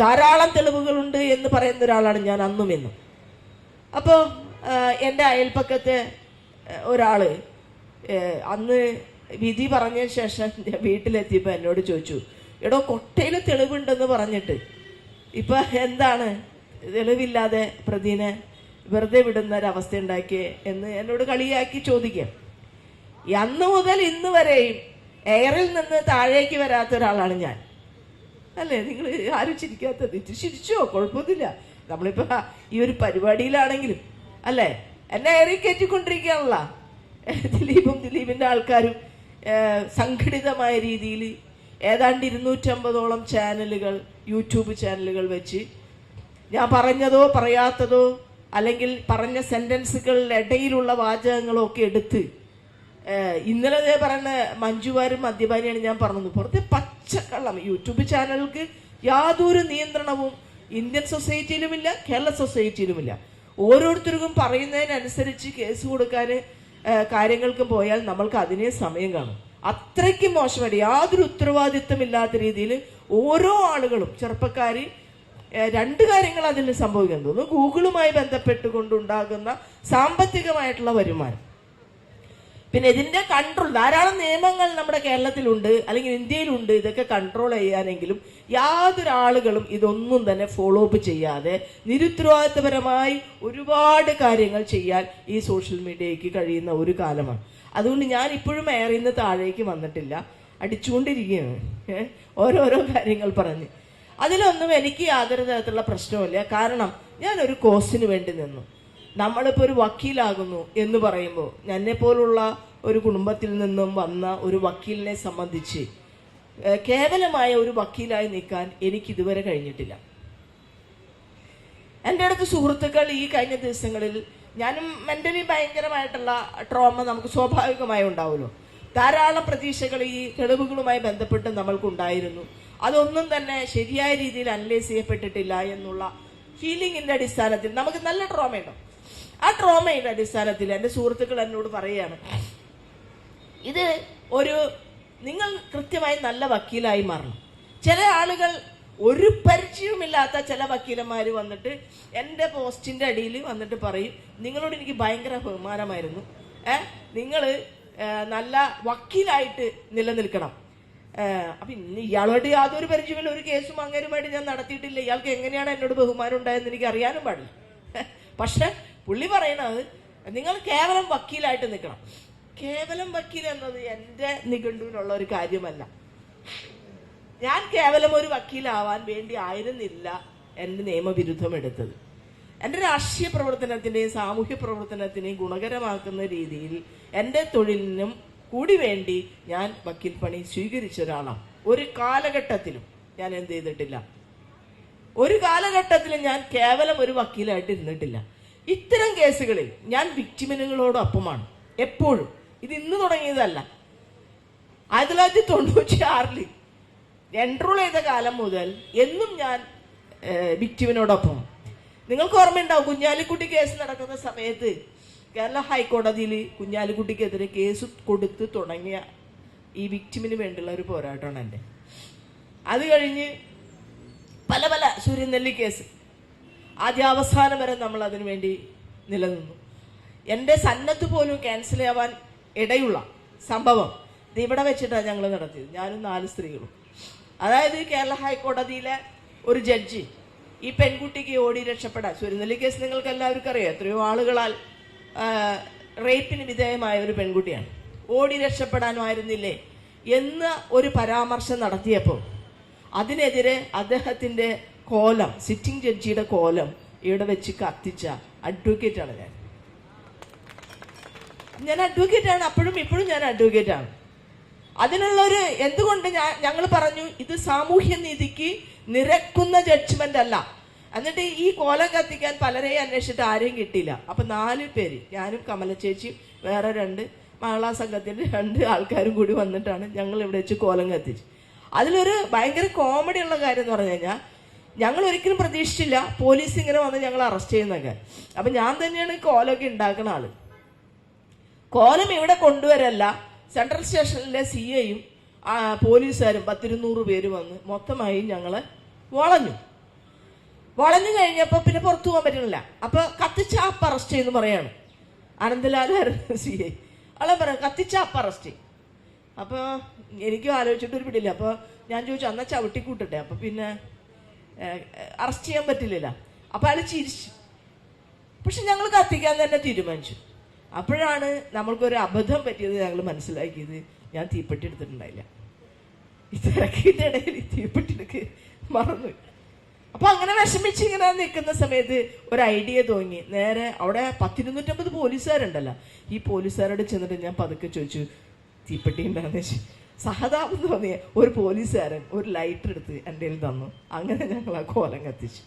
ധാരാളം തെളിവുകളുണ്ട് എന്ന് പറയുന്ന ഒരാളാണ് ഞാൻ അന്നും എന്നും. അപ്പോൾ എൻ്റെ അയൽപ്പക്കത്തെ ഒരാള് അന്ന് വിധി പറഞ്ഞ ശേഷം വീട്ടിലെത്തിയപ്പോൾ എന്നോട് ചോദിച്ചു, എടോ കൊട്ടയിൽ തെളിവുണ്ടെന്ന് പറഞ്ഞിട്ട് ഇപ്പൊ എന്താണ് തെളിവില്ലാതെ പ്രതിനെ വെറുതെ വിടുന്ന ഒരവസ്ഥ ഉണ്ടാക്കിയേ എന്ന് എന്നോട് കളിയാക്കി ചോദിക്കാം. അന്ന് മുതൽ ഇന്ന് വരെയും എയറിൽ നിന്ന് താഴേക്ക് വരാത്ത ഒരാളാണ് ഞാൻ. അല്ലേ? നിങ്ങൾ ആരും ചിരിക്കാത്തത്? ചിരിച്ചോ, കുഴപ്പമൊന്നുമില്ല. നമ്മളിപ്പോ ഈ ഒരു പരിപാടിയിലാണെങ്കിലും അല്ലേ എന്നെ എയറിൽ കയറ്റിക്കൊണ്ടിരിക്കുകയാണല്ലോ ദിലീപിന്റെ ആൾക്കാരും. സംഘടിതമായ രീതിയിൽ ഏതാണ്ട് 250ഓളം ചാനലുകൾ, യൂട്യൂബ് ചാനലുകൾ വെച്ച് ഞാൻ പറഞ്ഞതോ പറയാത്തതോ അല്ലെങ്കിൽ പറഞ്ഞ സെന്റൻസുകളുടെ ഇടയിലുള്ള വാചകങ്ങളോ ഒക്കെ എടുത്ത് ഇന്നലെ പറയുന്ന മഞ്ജുവാരും മദ്യപാനിയാണ് ഞാൻ പറഞ്ഞത്. പുറത്തെ പച്ചക്കള്ളം. യൂട്യൂബ് ചാനലുകൾക്ക് യാതൊരു നിയന്ത്രണവും ഇന്ത്യൻ സൊസൈറ്റിയിലുമില്ല, കേരള സൊസൈറ്റിയിലുമില്ല. ഓരോരുത്തർക്കും പറയുന്നതിനനുസരിച്ച് കേസ് കൊടുക്കാൻ കാര്യങ്ങൾക്ക് പോയാൽ നമ്മൾക്ക് അതിനെ സമയം കാണും. അത്രയ്ക്ക് മോശമായിട്ട് യാതൊരു ഉത്തരവാദിത്വമില്ലാത്ത രീതിയിൽ ഓരോ ആളുകളും ചെറുപ്പക്കാർ രണ്ട് കാര്യങ്ങൾ അതിൽ സംഭവിക്കാൻ തോന്നുന്നു. ഗൂഗിളുമായി ബന്ധപ്പെട്ടുകൊണ്ടുണ്ടാകുന്ന സാമ്പത്തികമായിട്ടുള്ള വരുമാനം, പിന്നെ ഇതിന്റെ കൺട്രോൾ. ധാരാളം നിയമങ്ങൾ നമ്മുടെ കേരളത്തിലുണ്ട് അല്ലെങ്കിൽ ഇന്ത്യയിലുണ്ട് ഇതൊക്കെ കൺട്രോൾ ചെയ്യാനെങ്കിലും യാതൊരു ആളുകളും ഇതൊന്നും തന്നെ ഫോളോ അപ്പ് ചെയ്യാതെ നിരുത്തരവാദിത്തപരമായി ഒരുപാട് കാര്യങ്ങൾ ചെയ്യാൻ ഈ സോഷ്യൽ മീഡിയയ്ക്ക് കഴിയുന്ന ഒരു കാലമാണ്. അതുകൊണ്ട് ഞാൻ ഇപ്പോഴും എയറിൽ നിന്ന് താഴേക്ക് വന്നിട്ടില്ല, അടിച്ചുകൊണ്ടിരിക്കുകയാണ് ഓരോരോ കാര്യങ്ങൾ പറഞ്ഞ്. അതിലൊന്നും എനിക്ക് യാതൊരു തരത്തിലുള്ള പ്രശ്നവുമില്ല. കാരണം ഞാനൊരു കോസിന് വേണ്ടി നിന്നു. നമ്മളിപ്പോൾ ഒരു വക്കീലാകുന്നു എന്ന് പറയുമ്പോൾ എന്നെ പോലുള്ള ഒരു കുടുംബത്തിൽ നിന്നും വന്ന ഒരു വക്കീലിനെ സംബന്ധിച്ച് കേവലമായ ഒരു വക്കീലായി നിൽക്കാൻ എനിക്കിതുവരെ കഴിഞ്ഞിട്ടില്ല. എൻ്റെ അടുത്ത് സുഹൃത്തുക്കൾ ഈ കഴിഞ്ഞ ദിവസങ്ങളിൽ, ഞാനും മെന്റലി ഭയങ്കരമായിട്ടുള്ള ട്രോമ നമുക്ക് സ്വാഭാവികമായി ഉണ്ടാവുമല്ലോ. ധാരാളം പ്രതീക്ഷകൾ ഈ തെളിവുകളുമായി ബന്ധപ്പെട്ട് നമ്മൾക്കുണ്ടായിരുന്നു. അതൊന്നും തന്നെ ശരിയായ രീതിയിൽ അനലൈസ് ചെയ്യപ്പെട്ടിട്ടില്ല എന്നുള്ള ഫീലിംഗിന്റെ അടിസ്ഥാനത്തിൽ നമുക്ക് നല്ല ട്രോമയുണ്ടോ. ആ ട്രോമയുടെ അടിസ്ഥാനത്തിൽ എൻ്റെ സുഹൃത്തുക്കൾ എന്നോട് പറയുകയാണ്, ഇത് നിങ്ങൾ കൃത്യമായി നല്ല വക്കീലായി മാറണം. ചില ആളുകൾ, ഒരു പരിചയവുമില്ലാത്ത ചില വക്കീലന്മാർ വന്നിട്ട് എൻ്റെ പോസ്റ്റിന്റെ അടിയിൽ വന്നിട്ട് പറയും, നിങ്ങളോട് എനിക്ക് ഭയങ്കര ബഹുമാനമായിരുന്നു, നിങ്ങൾ നല്ല വക്കീലായിട്ട് നിലനിൽക്കണം. അപ്പൊ ഇയാളോട് യാതൊരു പരിചയമില്ല, ഒരു കേസും അങ്ങേരുമായിട്ട് ഞാൻ നടത്തിയിട്ടില്ല, ഇയാൾക്ക് എങ്ങനെയാണ് എന്നോട് ബഹുമാനം ഉണ്ടായെന്ന് എനിക്ക് അറിയാനും പാടില്ല. പക്ഷെ പുള്ളി പറയണത് നിങ്ങൾ കേവലം വക്കീലായിട്ട് നിൽക്കണം. കേവലം വക്കീൽ എന്നത് എൻ്റെ നിഘണ്ടുവിനുള്ള ഒരു കാര്യമല്ല. ഞാൻ കേവലം ഒരു വക്കീലാവാൻ വേണ്ടി ആയിരുന്നില്ല എൻ്റെ നിയമബിരുദം എടുത്തത്. എൻ്റെ രാഷ്ട്രീയ പ്രവർത്തനത്തിന്റെയും സാമൂഹ്യ പ്രവർത്തനത്തിനെയും ഗുണകരമാക്കുന്ന രീതിയിൽ എൻ്റെ തൊഴിലിനും കൂടി വേണ്ടി ഞാൻ വക്കീൽ പണി സ്വീകരിച്ച ഒരാളാണ്. ഒരു കാലഘട്ടത്തിലും ഞാൻ എന്ത് ചെയ്തിട്ടില്ല, ഒരു കാലഘട്ടത്തിലും ഞാൻ കേവലം ഒരു വക്കീലായിട്ട് ഇരുന്നിട്ടില്ല. ഇത്തരം കേസുകളിൽ ഞാൻ വിക്ടിമിനുകളോടൊപ്പമാണ് എപ്പോഴും. ഇത് ഇന്ന് തുടങ്ങിയതല്ല. 1996 എൻറോൾ ചെയ്ത കാലം മുതൽ എന്നും ഞാൻ വിക്ടിമിനോടൊപ്പം. നിങ്ങൾക്ക് ഓർമ്മയുണ്ടാവും, കുഞ്ഞാലിക്കുട്ടി കേസ് നടക്കുന്ന സമയത്ത് കേരള ഹൈക്കോടതിയിൽ കുഞ്ഞാലിക്കുട്ടിക്കെതിരെ കേസ് കൊടുത്ത് തുടങ്ങിയ ഈ വിക്ടിമിന് വേണ്ടിയുള്ള ഒരു പോരാട്ടമാണ് എൻ്റെ. അത് കഴിഞ്ഞ് പല പല സൂര്യനെല്ലി കേസ്, ആദ്യാവസാനം വരെ നമ്മൾ അതിനു വേണ്ടി നിലനിന്നു. എൻ്റെ സന്നദ്ധ പോലും ക്യാൻസൽ ആവാൻ ഇടയുള്ള സംഭവം ഇത് ഇവിടെ വെച്ചിട്ടാണ് ഞങ്ങൾ നടത്തിയത്, ഞാനും 4 സ്ത്രീകളും. അതായത് കേരള ഹൈക്കോടതിയിലെ ഒരു ജഡ്ജി ഈ പെൺകുട്ടിക്ക് ഓടി രക്ഷപ്പെടാൻ, സൂര്യനെല്ലി കേസ് നിങ്ങൾക്ക് എല്ലാവർക്കും അറിയാം, എത്രയോ ആളുകളാൽ റേപ്പിന് വിധേയമായ ഒരു പെൺകുട്ടിയാണ്, ഓടി രക്ഷപ്പെടാനുമായിരുന്നില്ലേ എന്ന് ഒരു പരാമർശം നടത്തിയപ്പോൾ അതിനെതിരെ അദ്ദേഹത്തിന്റെ കോലം, സിറ്റിംഗ് ജഡ്ജിയുടെ കോലം ഇവിടെ വെച്ച് കത്തിച്ച അഡ്വക്കേറ്റാണ് ഞാൻ അഡ്വക്കേറ്റാണ്, അപ്പോഴും ഇപ്പോഴും ഞാൻ അഡ്വക്കേറ്റാണ്. അതിനുള്ളൊരു എന്തുകൊണ്ട് ഞങ്ങൾ പറഞ്ഞു, ഇത് സാമൂഹ്യ നീതിക്ക് നിരക്കുന്ന ജഡ്ജ്മെന്റ് അല്ല. എന്നിട്ട് ഈ കോലം കത്തിക്കാൻ പലരെയും അന്വേഷിച്ചിട്ട് ആരെയും കിട്ടിയില്ല. അപ്പൊ 4 പേര്, ഞാനും കമല ചേച്ചിയും വേറെ 2 മഹിളാ സംഘത്തിന്റെ 2 ആൾക്കാരും കൂടി വന്നിട്ടാണ് ഞങ്ങൾ ഇവിടെ വെച്ച് കോലം കത്തിച്ച്. അതിലൊരു ഭയങ്കര കോമഡി ഉള്ള കാര്യം എന്ന് പറഞ്ഞു കഴിഞ്ഞാൽ, ഞങ്ങൾ ഒരിക്കലും പ്രതീക്ഷിച്ചില്ല പോലീസ് ഇങ്ങനെ വന്ന് ഞങ്ങൾ അറസ്റ്റ് ചെയ്യുന്നൊക്കെ. അപ്പൊ ഞാൻ തന്നെയാണ് കോലമൊക്കെ ഉണ്ടാക്കുന്ന ആള്. കോലം ഇവിടെ കൊണ്ടുവരല്ല, സെൻട്രൽ സ്റ്റേഷനിലെ CIയും പോലീസുകാരും 100-200 പേര് വന്ന് മൊത്തമായി ഞങ്ങളെ വളഞ്ഞു കഴിഞ്ഞപ്പോ പിന്നെ പുറത്തു പോകാൻ പറ്റുന്നില്ല. അപ്പൊ കത്തിച്ച അപ്പ് അറസ്റ്റ് എന്ന് പറയാണ്. അനന്തലാലായിരുന്നു CI. ആളെ പറയാം കത്തിച്ച അപ്പ് അറസ്റ്റ്. അപ്പൊ എനിക്കും ആലോചിച്ചിട്ട് ഒരു പിടിയില്ല. അപ്പൊ ഞാൻ ചോദിച്ചു എന്നാ ചവിട്ടിക്കൂട്ടട്ടെ, അപ്പൊ പിന്നെ അറസ്റ്റ് ചെയ്യാൻ പറ്റില്ലല്ലോ. അപ്പൊ അയാൾ ചിരിച്ചു. പക്ഷെ ഞങ്ങൾ കത്തിക്കാൻ തന്നെ തീരുമാനിച്ചു. അപ്പോഴാണ് നമ്മൾക്കൊരു അബദ്ധം പറ്റിയത് ഞങ്ങൾ മനസ്സിലാക്കിയത്. ഞാൻ തീപ്പെട്ടി എടുത്തിട്ടുണ്ടായില്ല. ഈ തിരക്കിന്റെ ഇടയിൽ തീപ്പെട്ടി എടുക്ക് മറന്നു. അപ്പൊ അങ്ങനെ വിഷമിച്ച് ഇങ്ങനെ നിൽക്കുന്ന സമയത്ത് ഒരു ഐഡിയ തോന്നി. നേരെ അവിടെ 250 പോലീസുകാരുണ്ടല്ലോ. ഈ പോലീസുകാരോട് ചെന്നിട്ട് ഞാൻ പതുക്കെ ചോദിച്ചു തീപ്പെട്ടി ഉണ്ടാന്ന് വെച്ചു. സഹതാപം തോന്നിയ ഒരു പോലീസുകാരൻ ഒരു ലൈറ്റർ എടുത്ത് എൻ്റെ കയ്യിൽ തന്നു. അങ്ങനെ ഞങ്ങൾ ആ കോലം കത്തിച്ചു.